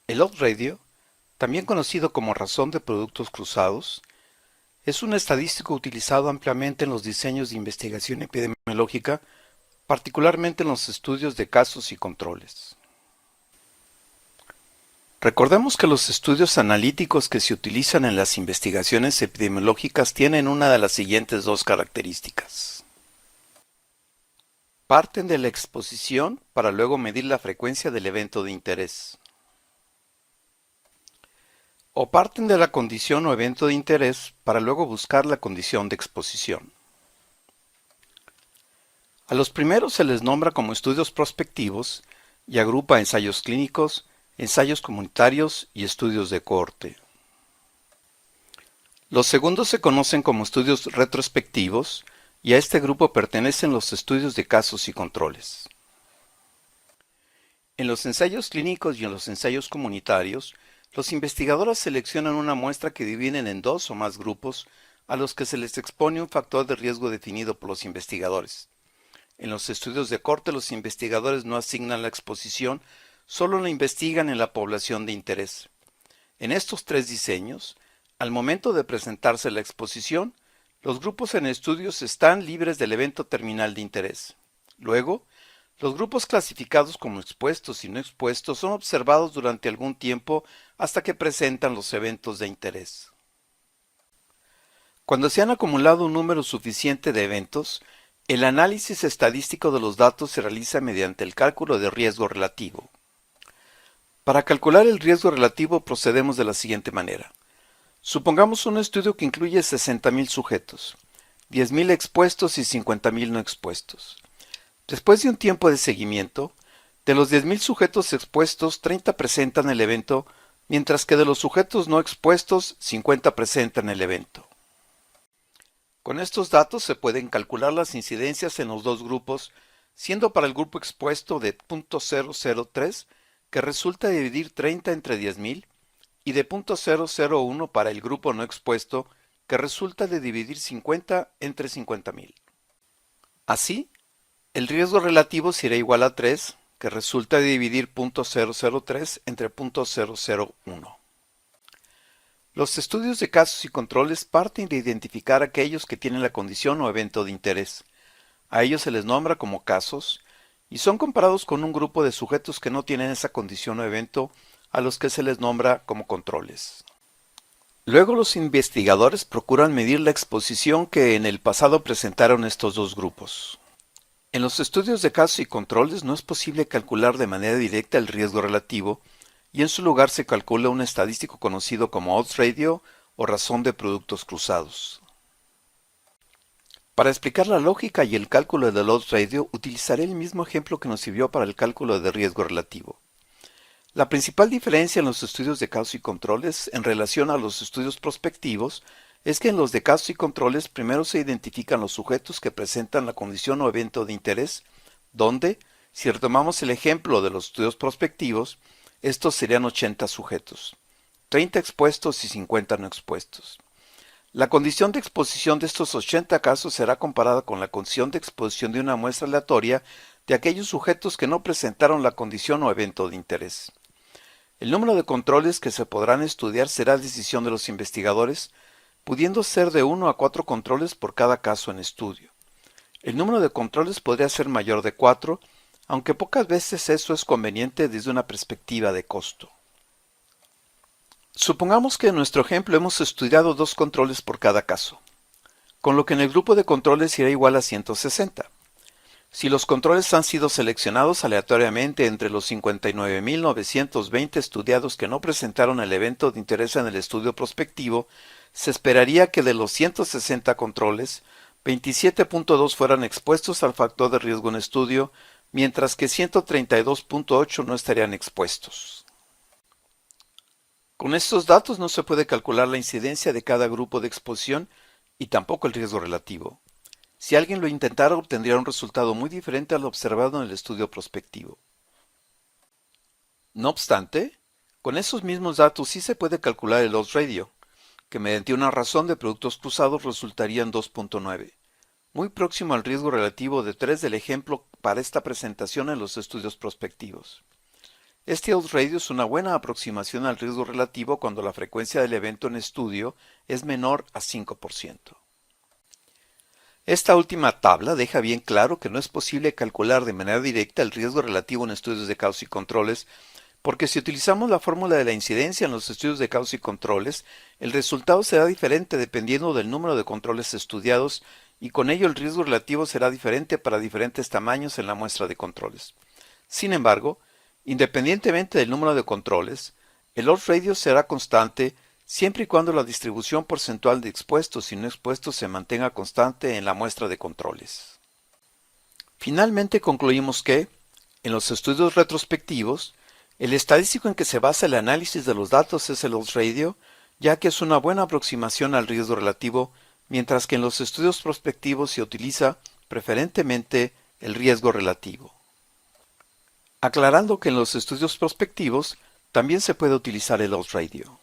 El odds ratio, también conocido como razón de productos cruzados, es un estadístico utilizado ampliamente en los diseños de investigación epidemiológica, particularmente en los estudios de casos y controles. Recordemos que los estudios analíticos que se utilizan en las investigaciones epidemiológicas tienen una de las siguientes dos características. Parten de la exposición para luego medir la frecuencia del evento de interés. O parten de la condición o evento de interés para luego buscar la condición de exposición. A los primeros se les nombra como estudios prospectivos y agrupa ensayos clínicos, ensayos comunitarios y estudios de cohorte. Los segundos se conocen como estudios retrospectivos y a este grupo pertenecen los estudios de casos y controles. En los ensayos clínicos y en los ensayos comunitarios, los investigadores seleccionan una muestra que dividen en dos o más grupos a los que se les expone un factor de riesgo definido por los investigadores. En los estudios de corte, los investigadores no asignan la exposición, solo la investigan en la población de interés. En estos tres diseños, al momento de presentarse la exposición, los grupos en estudios están libres del evento terminal de interés. Luego, los grupos clasificados como expuestos y no expuestos son observados durante algún tiempo hasta que presentan los eventos de interés. Cuando se han acumulado un número suficiente de eventos, el análisis estadístico de los datos se realiza mediante el cálculo de riesgo relativo. Para calcular el riesgo relativo procedemos de la siguiente manera. Supongamos un estudio que incluye 60.000 sujetos, 10.000 expuestos y 50.000 no expuestos. Después de un tiempo de seguimiento, de los 10.000 sujetos expuestos, 30 presentan el evento, mientras que de los sujetos no expuestos, 50 presentan el evento. Con estos datos se pueden calcular las incidencias en los dos grupos, siendo para el grupo expuesto de 0.003, que resulta de dividir 30 entre 10.000, y de 0.001 para el grupo no expuesto, que resulta de dividir 50 entre 50.000. Así, el riesgo relativo será igual a 3, que resulta de dividir 0.003 entre 0.001. Los estudios de casos y controles parten de identificar aquellos que tienen la condición o evento de interés. A ellos se les nombra como casos y son comparados con un grupo de sujetos que no tienen esa condición o evento, a los que se les nombra como controles. Luego los investigadores procuran medir la exposición que en el pasado presentaron estos dos grupos. En los estudios de casos y controles no es posible calcular de manera directa el riesgo relativo y en su lugar se calcula un estadístico conocido como odds ratio o razón de productos cruzados. Para explicar la lógica y el cálculo del odds ratio utilizaré el mismo ejemplo que nos sirvió para el cálculo de riesgo relativo. La principal diferencia en los estudios de casos y controles en relación a los estudios prospectivos es que en los de casos y controles primero se identifican los sujetos que presentan la condición o evento de interés, donde, si retomamos el ejemplo de los estudios prospectivos, estos serían 80 sujetos, 30 expuestos y 50 no expuestos. La condición de exposición de estos 80 casos será comparada con la condición de exposición de una muestra aleatoria de aquellos sujetos que no presentaron la condición o evento de interés. El número de controles que se podrán estudiar será decisión de los investigadores, pudiendo ser de 1 a 4 controles por cada caso en estudio. El número de controles podría ser mayor de 4, aunque pocas veces eso es conveniente desde una perspectiva de costo. Supongamos que en nuestro ejemplo hemos estudiado 2 controles por cada caso, con lo que en el grupo de controles será igual a 160. Si los controles han sido seleccionados aleatoriamente entre los 59.920 estudiados que no presentaron el evento de interés en el estudio prospectivo, se esperaría que de los 160 controles, 27.2 fueran expuestos al factor de riesgo en estudio, mientras que 132.8 no estarían expuestos. Con estos datos no se puede calcular la incidencia de cada grupo de exposición y tampoco el riesgo relativo. Si alguien lo intentara, obtendría un resultado muy diferente al observado en el estudio prospectivo. No obstante, con esos mismos datos sí se puede calcular el odds ratio, que mediante una razón de productos cruzados resultaría en 2.9, muy próximo al riesgo relativo de 3 del ejemplo para esta presentación en los estudios prospectivos. Este odds ratio es una buena aproximación al riesgo relativo cuando la frecuencia del evento en estudio es menor a 5%. Esta última tabla deja bien claro que no es posible calcular de manera directa el riesgo relativo en estudios de casos y controles, porque si utilizamos la fórmula de la incidencia en los estudios de casos y controles, el resultado será diferente dependiendo del número de controles estudiados y con ello el riesgo relativo será diferente para diferentes tamaños en la muestra de controles. Sin embargo, independientemente del número de controles, el odds ratio será constante siempre y cuando la distribución porcentual de expuestos y no expuestos se mantenga constante en la muestra de controles. Finalmente concluimos que, en los estudios retrospectivos, el estadístico en que se basa el análisis de los datos es el odds ratio, ya que es una buena aproximación al riesgo relativo, mientras que en los estudios prospectivos se utiliza preferentemente el riesgo relativo. Aclarando que en los estudios prospectivos también se puede utilizar el odds ratio.